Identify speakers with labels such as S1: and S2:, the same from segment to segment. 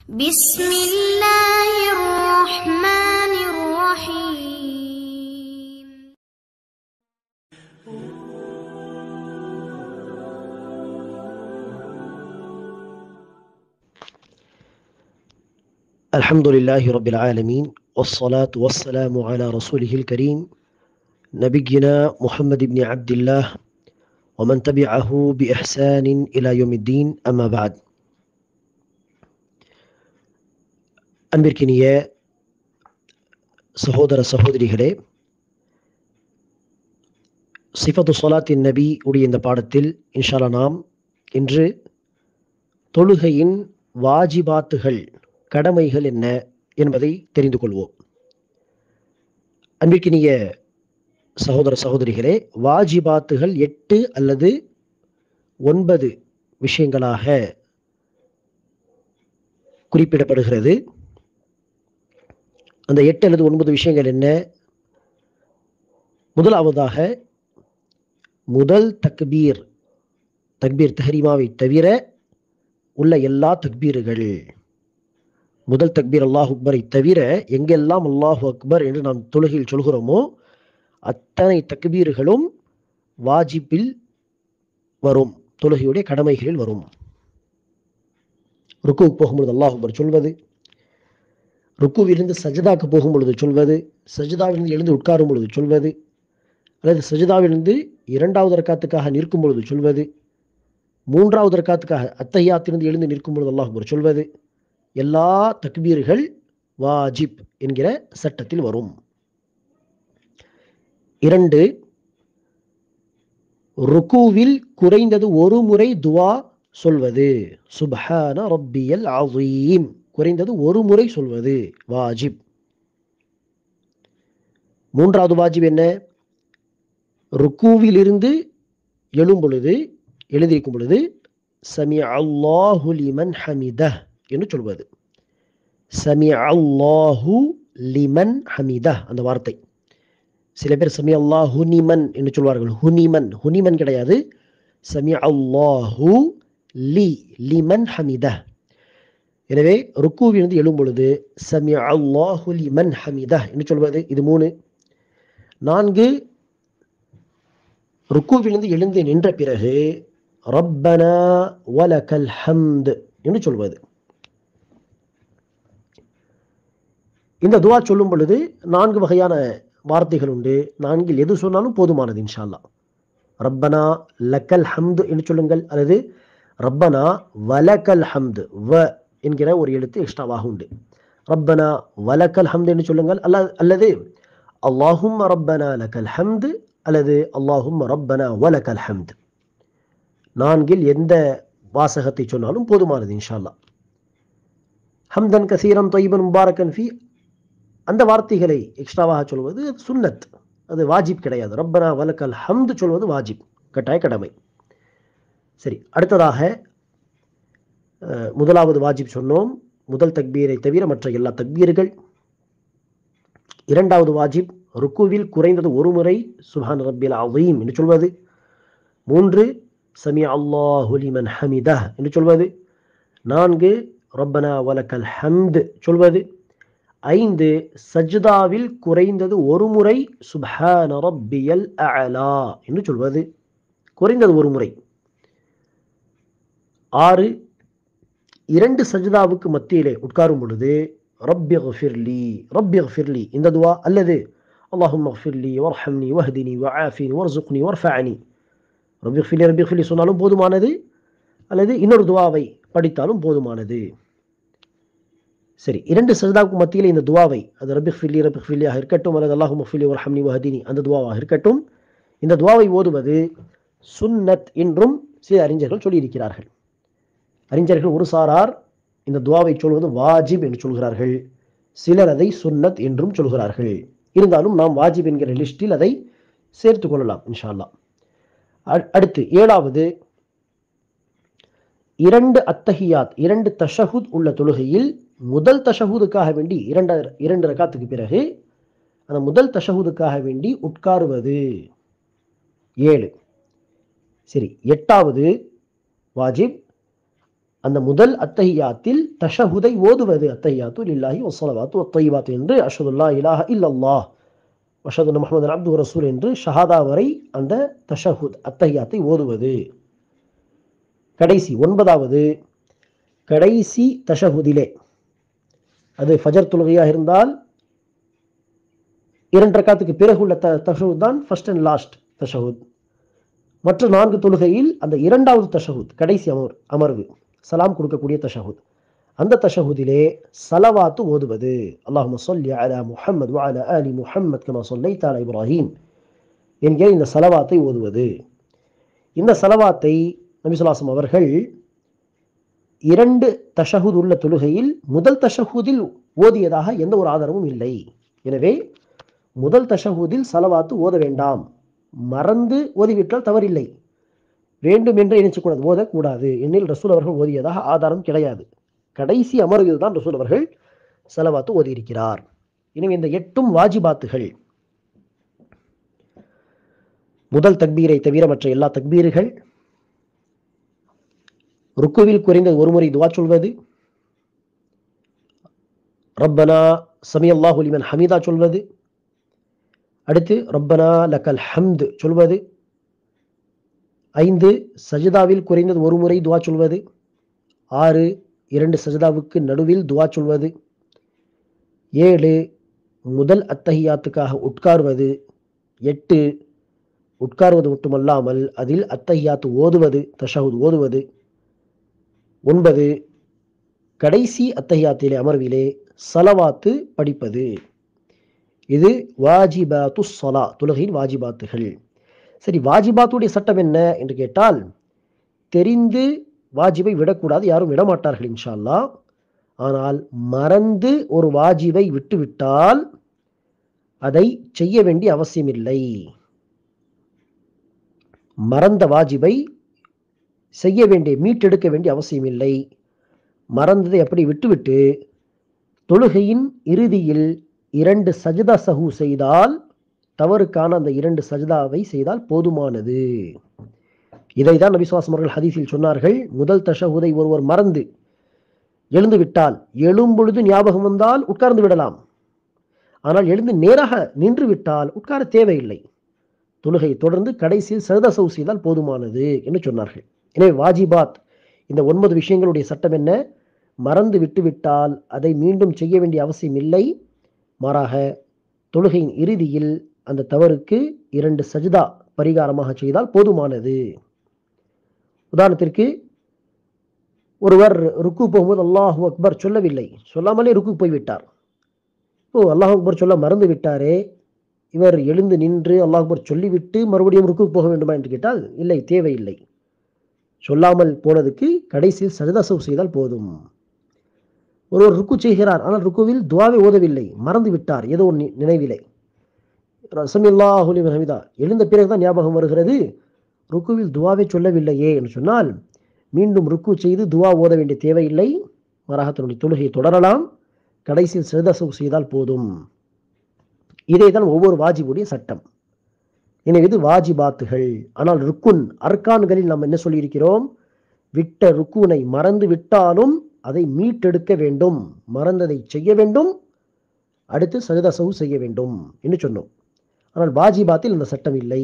S1: بسم الله الرحمن الرحيم.
S2: الحمد لله رب العالمين والصلاة والسلام على رسوله الكريم نبينا محمد بن عبد الله ومن تبعه بإحسان إلى يوم الدين أما بعد. அன்பிற்கினிய சகோதர சகோதரிகளே, சிஃபத்து ஸலாத்தின் நபி உடைய இந்த பாடத்தில் இன்ஷா அல்லாஹ் நாம் இன்று தொழுகையின் வாஜிபாத்துகள், கடமைகள் என்ன என்பதை தெரிந்து கொள்வோம். அன்பிற்கினிய சகோதர சகோதரிகளே, வாஜிபாத்துகள் 8 அல்லது 9 விஷயங்களாக குறிப்பிடப்படுகிறது. அந்த 8 அல்லது 9 விஷயங்கள் என்ன? முதலாவதாக முதல் தக்பீர் தஹ்ரீமாவை தவிர உள்ள எல்லா தக்பீர்கள், முதல் தக்பீர் அல்லாஹ் அக்பரை தவிர எங்கெல்லாம் அல்லாஹு அக்பர் என்று நாம் தொழுகையில் சொல்கிறோமோ அத்தனை தக்பீர்களும் வாஜிபில் வரும், தொழுகையுடைய கடமைகளில் வரும். ருக்குவுக்கு போகும்பொழுது அல்லாஹ் அக்பர் சொல்வது, ருக்குவிலிருந்து சஜதாக்கு போகும் பொழுது சொல்வது, சஜதாவிலிருந்து எழுந்து உட்காரும் பொழுது சொல்வது, அல்லது சஜதாவிலிருந்து 2வது ரக்காத்துக்காக நிற்கும் பொழுது சொல்வது, 3வது ரக்காத்துக்காக அத்தஹியாத்திலிருந்து எழுந்து நிற்கும் பொழுது அல்லாஹ் அக்பர் சொல்வது, எல்லா தக்பீர்கள் வாஜிப் என்கிற சட்டத்தில் வரும். 2, ருக்குவில் குறைந்தது ஒரு முறை துவா சொல்வது, சுப்ஹான ரப்பியல் அஸீம், குறைந்தது ஒரு முறை சொல்வது வாஜிப். 3வது வாஜிப் என்ன? ருக்குவிலிருந்து எழுந்திருக்கும் பொழுது சமிஅ அல்லாஹு லிமன் ஹமிதஹ் என்று சொல்வது. சமிஅ அல்லாஹு லிமன் ஹமிதஹ் அந்த வார்த்தை. சில பேர் சமிஅ அல்லாஹு ஹுனிமன் என்று சொல்வார்கள். ஹுனிமன் கிடையாது, சமிஅ அல்லாஹு லிமன் ஹமிதஹ். எனவே ருக்குவிலிருந்து எழும் பொழுது சமிஅ அல்லாஹு லிமன் ஹமிதஹ் என்று சொல்வது. இது 3. 4, ருக்குவிலிருந்து எழுந்து நின்ற பிறகு ரப்பனா வலக்கல் ஹம்த் என்று சொல்வது. இந்த துவா சொல்லும் பொழுது 4 வகையான வார்த்தைகள் உண்டு. 4இல் எது சொன்னாலும் போதுமானது இன்ஷா அல்லாஹ். ரப்பனா லக்கல் ஹம்த் என்று சொல்லுங்கள், அல்லது ரப்பனா வலக்கல் ஹம்த், வ என்கிற ஒரு எழுத்து எக்ஸ்ட்ராவாக உண்டு. ரப்பனா வலக்கல் ஹம்த் என்று சொல்லுங்கள், அல்லது அல்லாஹும்ம ரப்பனா லக்கல் ஹம்த், அல்லது அல்லாஹும்ம ரப்பனா வலக்கல் ஹம்த். 4இல் எந்த வாசகத்தை சொன்னாலும் போதுமானது இன்ஷா அல்லாஹ். ஹம்தன் கசீரன் தொய்பன் முபாரக்கன் ஃபி, அந்த வார்த்தைகளை எக்ஸ்ட்ராவாக சொல்வது சுன்னத், அது வாஜிப் கிடையாது. ரப்பனா வலக்கல் ஹம்து சொல்வது வாஜிப், கட்டாய கடமை. சரி, அடுத்ததாக முதலாவது வாஜிப் சொன்னோம், முதல் தக்பீரை தவிர மற்ற எல்லா தக்பீர்கள். 2வது வாஜிப் ருக்குவில் குறைந்தது ஒரு முறை சுப்ஹான ரப்பியல் அஸீம் என்று சொல்வது. 3, சமிஅ அல்லாஹு லிமன் ஹமிதஹ் என்று சொல்வது. 4, ரப்பனா வலக்கல் ஹம்த் சொல்வது. 5, சஜ்தாவில் குறைந்தது ஒரு முறை சுப்ஹான ரப்பியல் அஅலா என்று சொல்வது, குறைந்தது ஒரு முறை. 6, 2 சஜ்தாவுக்கு மத்தியிலே உட்காரும் பொழுது ரப்பிக்ஃபிர்லி இந்த துவா, அல்லது அல்லாஹும்மக்ஃபிர்லி வர்ஹம்னி வஹ்தினி வஆஃபினி வர்ஸுக்னி வர்ஃபஅனி, ரப்பிக்ஃபிர்லி சொன்னாலும் போதுமானது, அல்லது இன்னொரு துவாவை படித்தாலும் போதுமானது. சரி, 2 சஜ்தாவுக்கு மத்தியில் இந்த துவாவை, அது ரப்பிக்ஃபிர்லியாக இருக்கட்டும், அல்லது அல்லாஹும்மக்ஃபிர்லி வர்ஹம்னி வஹ்தினி அந்த துவாவாக இருக்கட்டும், இந்த துவாவை ஓதுவது சுன்னத் என்றும் சில அறிஞர்கள் சொல்லியிருக்கிறார்கள். அறிஞர்கள் ஒரு சாரார் இந்த துவாவை சொல்வது வாஜிப் என்று சொல்கிறார்கள், சிலர் அதை சுன்னத் என்றும் சொல்கிறார்கள். இருந்தாலும் நாம் வாஜிப் என்கிற லிஸ்டில் அதை சேர்த்துக் கொள்ளலாம் இன்ஷா அல்லாஹ். அடுத்து 7வது, 2 அத்தஹியாத், 2 தஷஹுத் உள்ள தொழுகையில் முதல் தஷஹுதுக்காக வேண்டி 2 ரக்காத்துக்கு பிறகு அந்த முதல் தஷஹுதுக்காக வேண்டி உட்காருவது 7. சரி, 8வது வாஜிப் அந்த முதல் அத்தஹியாத்தில் தஷஹுதை ஓதுவது, அத்தஹியாத்து லில்லாஹி வஸ்ஸலவாத்து வத்தய்யிபாத்து என்று அஷ்ஹது அல்லா இலாஹ இல்லல்லாஹ் வஅஷ்ஹது அன்ன முஹம்மதன் அப்துஹு ரசூல் என்று ஷஹாதா வரை அந்த தஷஹுத் அத்தஹியாத்தை ஓதுவது. கடைசி 9வது கடைசி தஷஹுதிலே, அது ஃபஜர் தொழுகையாக இருந்தால் 2 ரக்காத்துக்கு பிறகு உள்ள தஷஹுத் தான் ஃபர்ஸ்ட் அண்ட் லாஸ்ட் தஷஹுத். மற்ற 4 தொழுகையில் அந்த 2வது தஷஹுத், கடைசி அமர்வு, சலாம் கொடுக்கக்கூடிய தஷஹுத், அந்த தஷஹுதிலே சலவாத்து ஓதுவது. அல்லாஹும்ம ஸல்லி அலா முஹம்மத் வ அலா ஆலி முஹம்மத் கமா ஸல்லைத அலா இப்ராஹீம் என்கிற இந்த சலவாத்தை ஓதுவது. இந்த சலவாத்தை நபி ஸல்லல்லாஹு அலைஹி வஸல்லம் அவர்கள் 2 தஷஹுத் உள்ள தொழுகையில் முதல் தஷஹுதில் ஓதியதாக எந்த ஒரு ஆதாரமும் இல்லை. எனவே முதல் தஷஹுதில் சலவாத்து ஓத வேண்டாம். மறந்து ஓதிவிட்டால் தவறில்லை, வேண்டும் என்று நினைச்சக்கூடாது, ஓதக்கூடாது. எண்ணில் ரசூல் அவர்கள் ஓதியதாக ஆதாரம் கிடையாது. கடைசி அமர்வில் தான் ரசூல் அவர்கள் சலவாத்து ஓதியிருக்கிறார். எனவே இந்த 8 வாஜிபாத்துகள், முதல் தக்பீரை தவிர மற்ற எல்லா தக்பீர்கள், ருக்குவில் குறைந்த ஒரு முறை துவா சொல்வது, ரப்பனா சமி அல்லாஹு லிமன் ஹமீதா சொல்வது, அடுத்து ரப்பனா லக்கல் ஹம்து சொல்வது, 5 சஜிதாவில் குறைந்தது ஒரு முறை துவா சொல்வது, 6 2 சஜிதாவுக்கு நடுவில் துவா சொல்வது, 7 முதல் அத்தஹியாத்துக்காக உட்கார்வது, 8 உட்கார்வது மட்டுமல்லாமல் அதில் அத்தஹியாத்து ஓதுவது, தஷஹுத் ஓதுவது, 9 கடைசி அத்தஹியாத்திலே அமர்விலே சலவாத்து படிப்பது. இது வாஜிபாத்து ஸலா, தொழுகையின் வாஜிபாத்துகள். சரி, வாஜிபாத்துடைய சட்டம் என்ன என்று கேட்டால், தெரிந்து வாஜிபை விடக்கூடாது, யாரும் விடமாட்டார்கள் இன்ஷா அல்லாஹ். ஆனால் மறந்து ஒரு வாஜிபை விட்டுவிட்டால் அதை செய்ய வேண்டிய அவசியமில்லை. மறந்த வாஜிபை செய்ய வேண்டிய, மீட்டெடுக்க வேண்டிய அவசியமில்லை. மறந்ததை அப்படி விட்டுவிட்டு தொழுகையின் இறுதியில் 2 சஜ்தா சஹூ செய்தால், தவறுக்கான அந்த 2 சஜ்தாவை செய்தால் போதுமானது. இதைதான் நபி ஸல்லல்லாஹு அலைஹி வஸல்லம் அவர்கள் ஹதீஸில் சொன்னார்கள், முதல் தஷஹுதை ஒருவர் மறந்து எழுந்து விட்டால், எழும்பொழுது ஞாபகம் வந்தால் உட்கார்ந்து விடலாம். ஆனால் எழுந்து நேராக நின்று விட்டால் உட்கார தேவையில்லை. தொழுகை தொடர்ந்து கடைசியில் சஜ்தா சஹூ செய்தால் போதுமானது என்று சொன்னார்கள். எனவே வாஜிபாத், இந்த 9 விஷயங்களுடைய சட்டம் என்ன? மறந்து விட்டுவிட்டால் அதை மீண்டும் செய்ய வேண்டிய அவசியம் இல்லை. மாறாக தொழுகையின் இறுதியில் அந்த தவறுக்கு 2 சஜ்தா பரிகாரமாக செய்தால் போதுமானது. உதாரணத்திற்கு, ஒருவர் ருக்கு போகும்போது அல்லாஹு அக்பர் சொல்லவில்லை, சொல்லாமலே ருக்கு போய்விட்டார். அல்லாஹு அக்பர் சொல்ல மறந்து விட்டாரே, இவர் எழுந்து நின்று அல்லாஹு அக்பர் சொல்லிவிட்டு மறுபடியும் ருக்கு போக வேண்டுமா என்று கேட்டால் இல்லை, தேவையில்லை. சொல்லாமல் போனதுக்கு கடைசியில் சஜ்தா சஹூ செய்தால் போதும். ஒருவர் ருக்கு செய்கிறார், ஆனால் ருக்குவில் துவாவை ஓதவில்லை, மறந்து விட்டார், ஏதோ ஒரு நினைவில்லை, சமி அல்லாஹு லிமன் ஹமீதா எழுந்த பிறகுதான் ஞாபகம் வருகிறது, ருக்குவில் துவாவை சொல்லவில்லையே என்று சொன்னால் மீண்டும் ருக்கு செய்து துவா ஓத வேண்டிய தேவையில்லை. மாறாக தன்னுடைய தொழுகையை தொடரலாம், கடைசியில் சஜ்தா சஹூ செய்தால் போதும். இதைதான் ஒவ்வொரு வாஜிபுடைய சட்டம். எனவே இது வாஜிபாத்துகள். ஆனால் ருக்குன், அர்கான்களில் நாம் என்ன சொல்லியிருக்கிறோம்? விட்ட ருக்குனை மறந்து விட்டாலும் அதை மீட்டெடுக்க வேண்டும், மறந்ததை செய்ய வேண்டும், அடுத்து சஜ்தா சஹூ செய்ய வேண்டும் என்று சொன்னோம். ஆனால் வாஜிபாத்தில் இந்த சட்டம் இல்லை.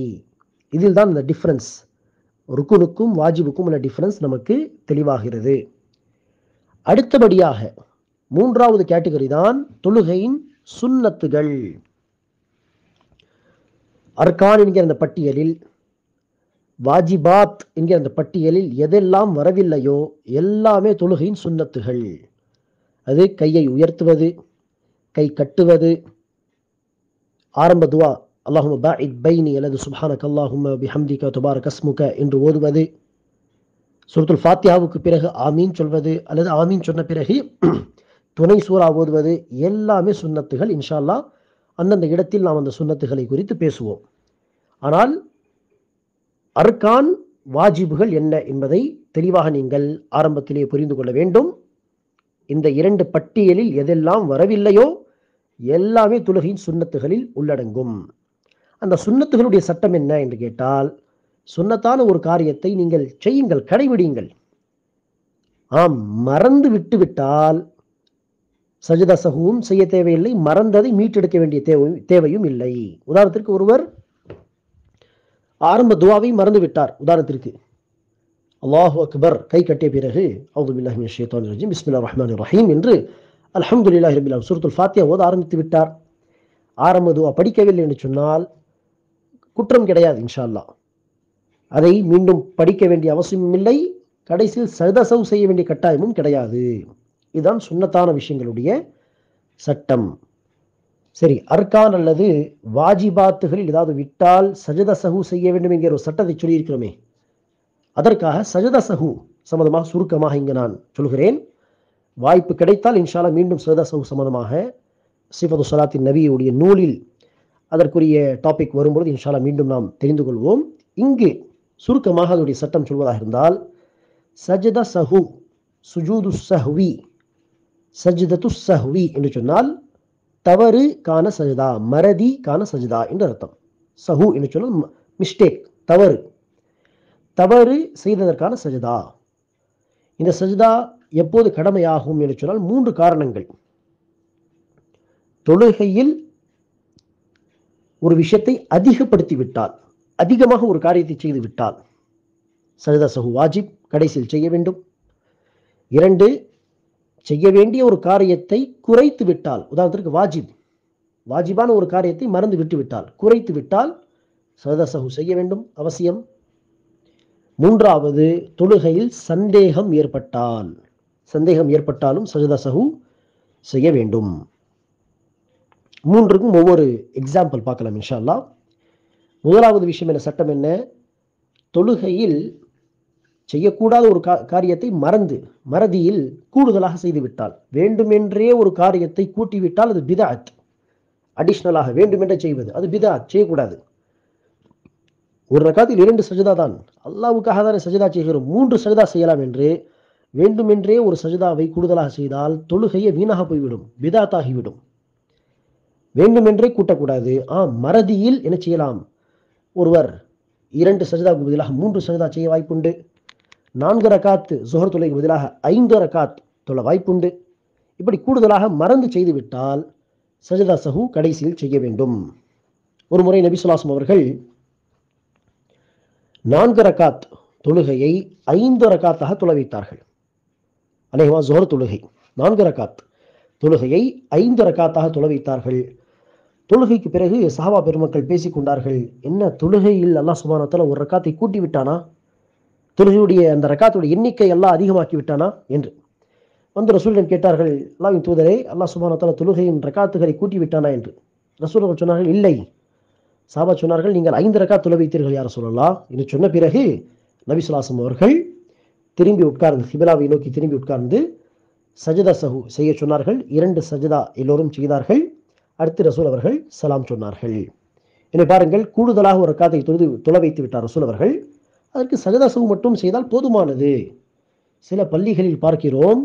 S2: இதில் தான் இந்த டிஃபரன்ஸ், ருக்குனுக்கும் வாஜிபுக்கும் உள்ள டிஃபரன்ஸ் நமக்கு தெளிவாகிறது. அடுத்தபடியாக 3வது கேட்டகரி தான் தொழுகையின் சுன்னத்துகள். அர்கான் என்கிற அந்த பட்டியலில், வாஜிபாத் என்கிற அந்த பட்டியலில் எதெல்லாம் வரவில்லையோ எல்லாமே தொழுகையின் சுன்னத்துகள். அது கையை உயர்த்துவது, கை கட்டுவது, ஆரம்ப துவா அல்லாஹும்ம பாஇத் பைனி அல்லது சுப்ஹானக அல்லாஹும்ம பிஹம்திக தபாரக அஸ்முக என்று ஓதுவது, சூரத்துல் ஃபாத்திஹாவுக்கு பிறகு ஆமீன் சொல்வது அல்லது ஆமீன் சொன்ன பிறகு துணை சூரா ஓதுவது, எல்லாமே சுன்னத்துகள். இன்ஷா அல்லாஹ் அந்தந்த இடத்தில் நாம் அந்த சுன்னத்துகளை குறித்து பேசுவோம். ஆனால் அர்கான், வாஜிபுகள் என்ன என்பதை தெளிவாக நீங்கள் ஆரம்பத்திலே புரிந்து கொள்ள வேண்டும். இந்த 2 பட்டியலில் எதெல்லாம் வரவில்லையோ எல்லாமே தொழுகையின் சுன்னத்துகளில் உள்ளடங்கும். அந்த சுன்னத்துகளுடைய சட்டம் என்ன என்று கேட்டால், சுன்னத்தான ஒரு காரியத்தை நீங்கள் செய்யுங்கள், கடைபிடியுங்கள். மறந்து விட்டு விட்டால் சஜதா சஹுவும் செய்ய தேவையில்லை, மறந்ததை மீட்டெடுக்க வேண்டிய தேவையும் இல்லை. உதாரணத்திற்கு ஒருவர் ஆரம்ப துவாவை மறந்து விட்டார். உதாரணத்திற்கு அல்லாஹு அக்பர் கை கட்டிய பிறகு அவுது பில்லாஹி மினஷ் ஷைத்தானிர் ரஜீம் பிஸ்மில்லாஹிர் ரஹ்மானிர் ரஹீம் என்று அல்ஹம்துலில்லாஹி ரப்பில் ஆலமீன் சூரத்துல் ஃபாத்திஹா ஓத ஆரம்பித்து விட்டார். ஆரம்ப துவா படிக்கவில்லை என்று சொன்னால் குற்றம் கிடையாது இன்ஷா அல்லாஹ். அதை மீண்டும் படிக்க வேண்டிய அவசியமும் இல்லை, கடைசியில் சஜதா சஹு செய்ய வேண்டிய கட்டாயமும் கிடையாது. இதுதான் சுன்னத்தான விஷயங்களுடைய சட்டம். சரி, அர்கான் அல்லது வாஜிபாத்துகளில் ஏதாவது விட்டால் சஜதா சஹு செய்ய வேண்டும் என்கிற ஒரு சட்டத்தை சொல்லியிருக்கிறோமே, அதற்காக சஜதா சஹு சம்பந்தமாக சுருக்கமாக இங்கு நான் சொல்கிறேன். வாய்ப்பு கிடைத்தால் இன்ஷா அல்லாஹ் மீண்டும் சஜதா சஹு சம்பந்தமாக சிஃபத்து ஸலாத்தின் நபியுடைய நூலில் அதற்குரிய டாபிக் வரும்பொழுது இன்ஷா அல்லாஹ் மீண்டும் நாம் தெரிந்து கொள்வோம். இங்கு சுருக்கமாக அதனுடைய சட்டம் சொல்வதாக இருந்தால் சஜதா சஹு, சுஜூது சஹ்வி, சஜ்தத்து சஹ்வி என்று சொன்னால் தவறு கான சஜதா, மறதி கான சஜதா என்று அர்த்தம். சஹு என்று சொன்னால் மிஸ்டேக், தவறு செய்ததற்கான சஜதா. இந்த சஜதா எப்போது கடமையாகும் என்று சொன்னால் 3 காரணங்கள். தொழுகையில் ஒரு விஷயத்தை அதிகப்படுத்தி விட்டால், அதிகமாக ஒரு காரியத்தை செய்து விட்டால் சஜதா சஹு வாஜிப், கடைசியில் செய்ய வேண்டும். 2, செய்ய வேண்டிய ஒரு காரியத்தை குறைத்து விட்டால், உதாரணத்திற்கு வாஜிபான ஒரு காரியத்தை மறந்து விட்டு விட்டால், குறைத்து விட்டால் சஜதா சஹு செய்ய வேண்டும் அவசியம். 3வது, தொழுகையில் சந்தேகம் ஏற்பட்டாலும் சஜதா சஹு செய்ய வேண்டும். 3க்கும் ஒவ்வொரு எக்ஸாம்பிள் பார்க்கலாம் இன்ஷா அல்லாஹ். முதலாவது விஷயம் என்ன, சட்டம் என்ன, தொழுகையில் செய்யக்கூடாத ஒரு காரியத்தை மறதியில் கூடுதலாக செய்துவிட்டால், வேண்டுமென்றே ஒரு காரியத்தை கூட்டிவிட்டால் அது பிதஅத். அடிஷ்னலாக வேண்டுமென்றே செய்வது அது பிதஅத், செய்யக்கூடாது. ஒரு ரக்காத்தில் 2 சஜதா தான், அல்லாஹ்வுக்காக தானே சஜதா செய்கிறோம், 3 சஜதா செய்யலாம் என்று வேண்டுமென்றே ஒரு சஜதாவை கூடுதலாக செய்தால் தொழுகையை வீணாக போய்விடும், பிதஅத் ஆகிவிடும். வேண்டுமென்றே கூட்டக்கூடாது. மறதியில் என்ன செய்யலாம், ஒருவர் 2 சஜதாவுக்கு பதிலாக 3 சஜதா செய்ய வாய்ப்புண்டு. 4 ரக்காத் ஸுஹர் தொழுகைக்கு பதிலாக 5 ரக்காத் தொழ வாய்ப்புண்டு. இப்படி கூடுதலாக மறந்து செய்துவிட்டால் சஜதா சஹு கடைசியில் செய்ய வேண்டும். ஒரு முறை நபி ஸல்லல்லாஹு அலைஹி வஸல்லம் அவர்கள் 4 ரக்காத் தொழுகையை 5 ரக்காத்தாக தொழ வைத்தார்கள். அநேகமா ஸுஹர் தொழுகை 4 ரக்காத் தொழுகையை 5 ரக்காத்தாக தொழ வைத்தார்கள். தொழுகைக்கு பிறகு சஹாபா பெருமக்கள் பேசிக் கொண்டார்கள், என்ன தொழுகையில் அல்லாஹ் சுப்ஹானஹு வ தஆலா ஒரு ரக்காத்தை கூட்டி விட்டானா, தொழுகையுடைய அந்த ரக்காத்துடைய எண்ணிக்கை எல்லாம் அதிகமாக்கி விட்டானா என்று வந்து ரசூலிடம் கேட்டார்கள். அல்லாஹ்வின் தூதரே, அல்லாஹ் சுப்ஹானஹு வ தஆலா தொழுகையின் ரக்காத்துகளை கூட்டி விட்டானா என்று. ரசூலுல்லாஹ் சொன்னார்கள், இல்லை. சஹாபா சொன்னார்கள், நீங்கள் 5 ரக்காத் தொழ வைத்தீர்கள் யா ரசூலல்லாஹ் என்று சொன்ன பிறகு நபி ஸல்லல்லாஹு அலைஹி வஸல்லம் அவர்கள் திரும்பி உட்கார்ந்து, கிபிலாவை நோக்கி திரும்பி உட்கார்ந்து சஜதா சஹு செய்ய சொன்னார்கள். 2 சஜதா எல்லோரும் செய்தார்கள். அடுத்து ரசூல் அவர்கள் சலாம் சொன்னார்கள். என்னை பாருங்கள், கூடுதலாக ஒரு ரக்காத்தை தொழ வைத்து விட்டார் ரசூல் அவர்கள். அதற்கு சஜதா சஹு மட்டும் செய்தால் போதுமானது. சில பள்ளிகளில் பார்க்கிறோம்,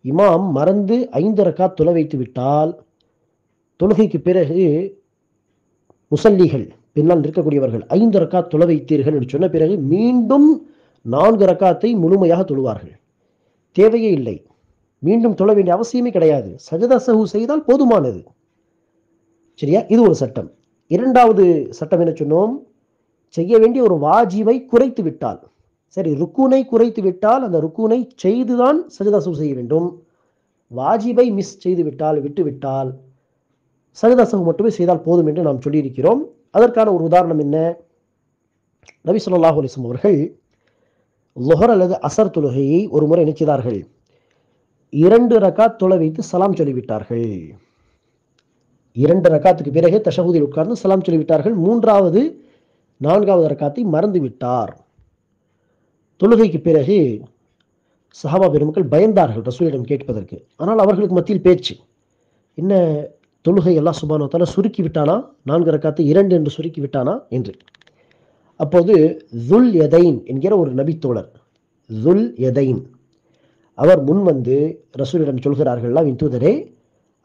S2: இமாம் மறந்து 5 ரக்காத் தொழ வைத்து விட்டால் தொழுகைக்கு பிறகு முசல்லிகள் பின்னால் இருக்கக்கூடியவர்கள் 5 ரக்காத் தொழ வைத்தீர்கள் என்று சொன்ன பிறகு மீண்டும் 4 ரக்காத்தை முழுமையாக தொழுவார்கள். தேவையே இல்லை, மீண்டும் தொழ வேண்டிய அவசியமே கிடையாது. சஜதா சஹு செய்தால் போதுமானது. சரியா? இது ஒரு சட்டம். 2வது சட்டம் என்ன சொன்னோம், செய்ய வேண்டிய ஒரு வாஜிபை குறைத்து விட்டால், சரி ருக்கூனை குறைத்து விட்டால் அந்த ருக்கூனை செய்துதான் சஜதா சஹு செய்ய வேண்டும். வாஜிபை மிஸ் செய்து விட்டால், விட்டுவிட்டால் சஜதா சஹு மட்டுமே செய்தால் போதும் என்று நாம் சொல்லியிருக்கிறோம். அதற்கான ஒரு உதாரணம் என்ன, நபி ஸல்லல்லாஹு அலைஹி வஸல்லம் அவர்கள் லுஹர் அல்லது அஸர் தொழுகையை ஒரு முறை நினைச்சார்கள், 2 ரக்காத் தொழ வைத்து சலாம் சொல்லிவிட்டார்கள். 2 ரக்காத்துக்கு பிறகு தஷஹுதில் உட்கார்ந்து சலாம் சொல்லிவிட்டார்கள். 3வது 4வது ரக்காத்தை மறந்து விட்டார். தொழுகைக்கு பிறகு சஹாபா பெருமக்கள் பயந்தார்கள் ரசூலிடம் கேட்பதற்கு. ஆனால் அவர்களுக்கு மத்தியில் பேச்சு, என்ன தொழுகை அல்லாஹ் சுப்ஹானஹு வ தஆலா சுருக்கி விட்டானா, 4 ரக்காத்தை 2 என்று சுருக்கி விட்டானா என்று. அப்போது ஸுல் யதைன் என்கிற ஒரு நபித்தோழர், ஸுல் யதைன், அவர் முன் வந்து ரசூலிடம் சொல்கிறார்கள், அல்லாஹ்வின் தூதரே,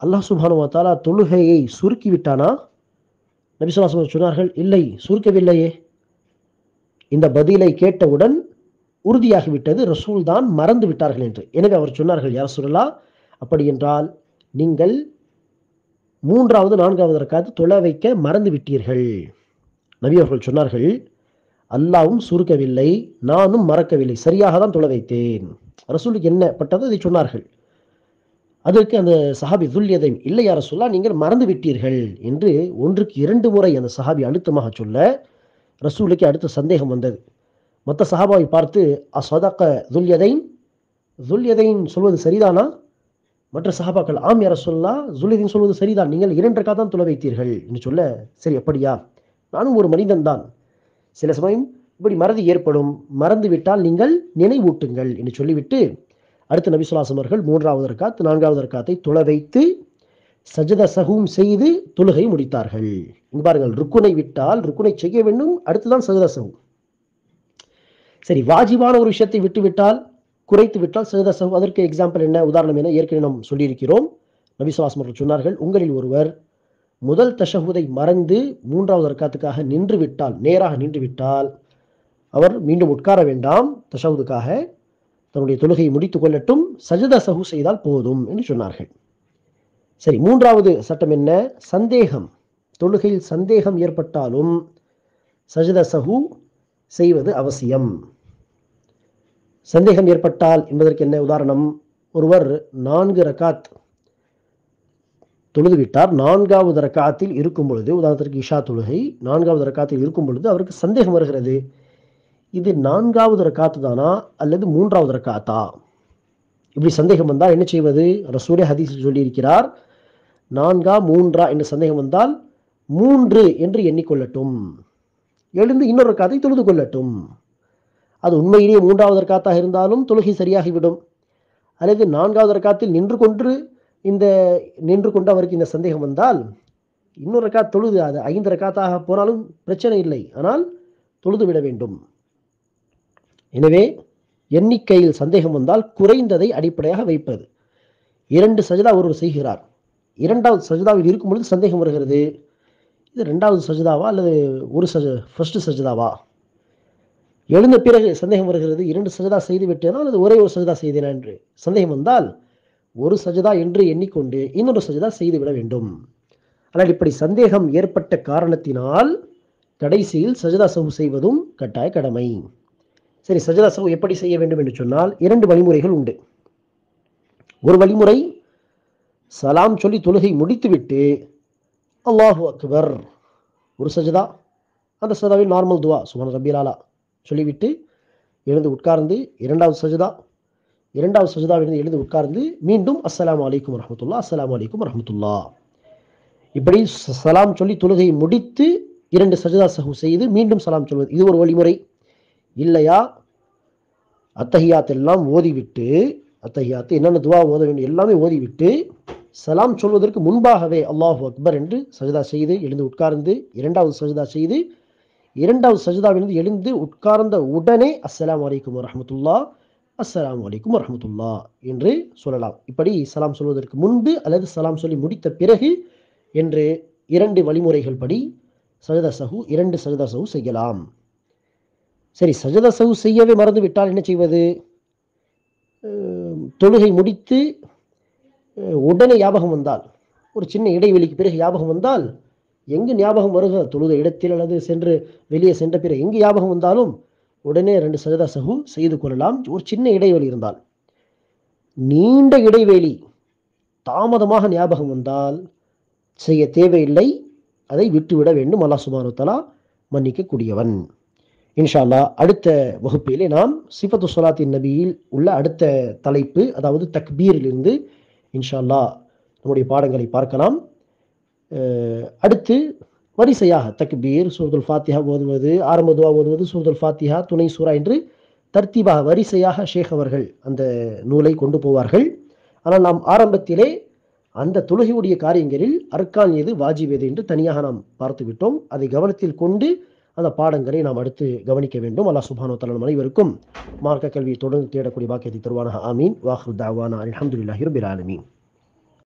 S2: அல்லாஹ் சுப்ஹானஹு வ தஆலா தொழுகையை சுருக்கி விட்டானா? நபி ஸல்லல்லாஹு அலைஹி வஸல்லம் சொன்னார்கள், இல்லை, சுருக்கவில்லையே. இந்த பதிலை கேட்டவுடன் உறுதியாகிவிட்டது, ரசூல் தான் மறந்து விட்டார்கள் என்று. எனவே அவர் சொன்னார்கள், யா ரசூலல்லாஹ், அப்படி என்றால் நீங்கள் 3வது 4வது ரக்காத் தொழ வைக்க மறந்து விட்டீர்கள். நபி அவர்கள் சொன்னார்கள், அல்லாவும் சுருக்கவில்லை, நானும் மறக்கவில்லை, சரியாக தான் தொழ வைத்தேன். ரசூலுக்கு என்ன பட்டதோ அதை சொன்னார்கள். அதற்கு அந்த சஹாபி துல்யதை, இல்லை யா ரசூலல்லாஹ், நீங்கள் மறந்து விட்டீர்கள் என்று 1க்கு 2 முறை அந்த சஹாபி அழுத்தமாக சொல்ல ரசூலுக்கு அடுத்த சந்தேகம் வந்தது. மற்ற சஹாபாவை பார்த்து, அஸ்ஸதக துல்யதைன், துல்யதைன் சொல்வது சரிதானா? மற்ற சஹாபாக்கள், ஆம் யா ரசூலல்லாஹ், துல்யதைன் சொல்வது சரிதான், நீங்கள் 2 ரக்காத் தான் தொழ வைத்தீர்கள் என்று சொல்ல, சரி அப்படியா, நானும் ஒரு மனிதன் தான், சில சமயம் இப்படி மறதி ஏற்படும், மறந்து விட்டால் நீங்கள் நினைவூட்டுங்கள் என்று சொல்லிவிட்டு அடுத்து நபி ஸல்லல்லாஹு அலைஹி வஸல்லம் அவர்கள் 3வது ரக்காத் 4வது ரக்காத்தை தொழ வைத்து சஜத சஹூம் செய்து தொழுகை முடித்தார்கள். இங்க பாருங்கள், ருக்குனை விட்டால் ருக்குனை செய்ய வேண்டும், அடுத்துதான் சஜத சஹூ. சரி, வாஜிபான ஒரு விஷயத்தை விட்டு விட்டால், குறைத்து விட்டால் சஜத சஹூ. அதற்கு எக்ஸாம்பிள் என்ன, உதாரணம் என்ன, ஏற்கனவே நாம் சொல்லியிருக்கிறோம். நபி ஸல்லல்லாஹு அலைஹி வஸல்லம் அவர்கள் சொன்னார்கள், உங்களில் ஒருவர் முதல் தஷஹுதை மறந்து 3வது ரக்காத்துக்காக நின்று விட்டால், நேராக நின்று விட்டால், அவர் மீண்டும் உட்கார வேண்டாம், தஷஹுதுக்காக தன்னுடைய தொழுகையை முடித்துக் கொள்ளட்டும், சஜத சஹூ செய்தால் போதும் என்று சொன்னார்கள். சரி, 3வது சட்டம் என்ன, சந்தேகம், தொழுகையில் சந்தேகம் ஏற்பட்டாலும் சஜத சஹூ செய்வது அவசியம். சந்தேகம் ஏற்பட்டால் என்பதற்கு என்ன உதாரணம், ஒருவர் 4 ரக்காத் தொழுது விட்டார், 4வது ரக்காத்தில் இருக்கும் பொழுது, உதாரணத்திற்கு இஷா தொழுகை 4வது ரக்காத்தில் இருக்கும் பொழுது அவருக்கு சந்தேகம் வருகிறது, இது 4வது ரக்காத்து தானா அல்லது 3வது ரக்காத்தா? இப்படி சந்தேகம் வந்தால் என்ன செய்வது? ரசூலே ஹதீஸில் சொல்லியிருக்கிறார், 4ஆ 3ஆ என்ற சந்தேகம் வந்தால் 3 என்று எண்ணிக்கொள்ளட்டும், எழுந்து இன்னொரு ரக்காத்தை தொழுது கொள்ளட்டும். அது உண்மையிலேயே 3வது ரக்காத்தாக இருந்தாலும் தொழுகை சரியாகிவிடும். அல்லது 4வது ரக்காத்தில் நின்று கொண்டு அவருக்கு இந்த சந்தேகம் வந்தால் இன்னொரு ரக்காத் தொழுது, அது 5 ரக்காத்தாக போனாலும் பிரச்சனை இல்லை, ஆனால் தொழுது விட வேண்டும். எனவே எண்ணிக்கையில் சந்தேகம் வந்தால் குறைந்ததை அடிப்படையாக வைப்பது. 2 சஜதா ஒருவர் செய்கிறார், 2வது சஜதாவில் இருக்கும் பொழுது சந்தேகம் வருகிறது, இது 2வது சஜதாவா அல்லது ஃபர்ஸ்ட் சஜதாவா? எழுந்த பிறகு சந்தேகம் வருகிறது, 2 சஜதா செய்து விட்டேனா அல்லது ஒரே ஒரு சஜதா செய்தேனா என்று சந்தேகம் வந்தால் ஒரு சஜதா என்று எண்ணிக்கொண்டு இன்னொரு சஜதா செய்துவிட வேண்டும். ஆனால் இப்படி சந்தேகம் ஏற்பட்ட காரணத்தினால் கடைசியில் சஜதா சஹூ செய்வதும் கட்டாய கடமை. சரி, சஜதா சஹூ எப்படி செய்ய வேண்டும் என்று சொன்னால் 2 வழிமுறைகள் உண்டு. ஒரு வழிமுறை, சலாம் சொல்லி தொழுகை முடித்துவிட்டு அல்லாஹு அக்பர் ஒரு சஜதா, அந்த சஜதாவில் நார்மல் துவா சுப்ஹான ரப்பியல் ஆலா சொல்லிவிட்டு எழுந்து உட்கார்ந்து 2வது சஜதா, 2வது சஜதாவிலிருந்து எழுந்து உட்கார்ந்து மீண்டும் அஸ்ஸலாமு அலைக்கும் வரஹ்மத்துல்லாஹ், அஸ்ஸலாமு அலைக்கும் வரஹ்மத்துல்லாஹ், இப்படி சலாம் சொல்லி தொழுகையை முடித்து 2 சஜதா சஹூ செய்து மீண்டும் சலாம் சொல்வது, இது ஒரு வழிமுறை. இல்லையா, அத்தஹியாத் எல்லாம் ஓதிவிட்டு, அத்தஹியாத் என்னென்ன துவா ஓத வேண்டும் எல்லாமே ஓதிவிட்டு சலாம் சொல்வதற்கு முன்பாகவே அல்லாஹு அக்பர் என்று சஜதா செய்து எழுந்து உட்கார்ந்து 2வது சஜதா செய்து 2வது சஜதாவிலிருந்து எழுந்து உட்கார்ந்த உடனே அஸ்ஸலாமு அலைக்கும் வரஹ்மத்துல்லாஹ், அஸ்ஸலாமு அலைக்கும் வரஹ்மத்துல்லாஹ் என்று சொல்லலாம். இப்படி சலாம் சொல்வதற்கு முன்பு அல்லது சலாம் சொல்லி முடித்த பிறகு என்று 2 வழிமுறைகள் படி சஜதா சஹூ 2 சஜதா சஹூ செய்யலாம். சரி, சஜதா சஹூ செய்யவே மறந்து விட்டால் என்ன செய்வது? தொழுகை முடித்து உடனே ஞாபகம் வந்தால், ஒரு சின்ன இடைவெளிக்கு பிறகு ஞாபகம் வந்தால், எங்கு ஞாபகம் வருக, தொழுத இடத்தில் அல்லது வெளியே சென்ற பிறகு எங்கு ஞாபகம் வந்தாலும் உடனே 2 சஜதா சஹூ செய்து கொள்ளலாம். ஒரு சின்ன இடைவெளி இருந்தால், நீண்ட இடைவெளி தாமதமாக ஞாபகம் வந்தால் செய்ய தேவையில்லை, அதை விட்டுவிட வேண்டும். அல்லாஹ் சுப்ஹானஹு வ தஆலா மன்னிக்கக்கூடியவன். இன்ஷா அல்லாஹ் அடுத்த வகுப்பிலே நாம் சிஃபத்து ஸலாத்தின் நபியில் உள்ள அடுத்த தலைப்பு, அதாவது தக்பீரிலிருந்து இன்ஷா அல்லாஹ் நம்முடைய பாடங்களை பார்க்கலாம். அடுத்து வரிசையாக தக்பீர், சூரத்துல் ஃபாத்திஹா ஓதுவது, ஆரம்ப துவா ஓதுவது, சூரத்துல் ஃபாத்திஹா, துணை சூரா என்று தர்த்தீபாக வரிசையாக ஷேக் அவர்கள் அந்த நூலை கொண்டு போவார்கள். ஆனால் நாம் ஆரம்பத்திலே அந்த தொழுகையுடைய காரியங்களில் அர்கான் எது, வாஜிப் எது என்று தனியாக நாம் பார்த்து விட்டோம். அதை கவனத்தில் கொண்டு அந்த பாடங்களை நாம் அடுத்து கவனிக்க வேண்டும். அல்லாஹ் சுப்ஹானஹு வ தஆலா அனைவருக்கும் மார்க்க கல்வியை தொடர்ந்து தேடக்கூடிய பாக்கியத்தை தருவானாக. ஆமீன். வாஹிரு தஅவானா அல்ஹம்துலில்லாஹி ரப்பில் ஆலமீன்.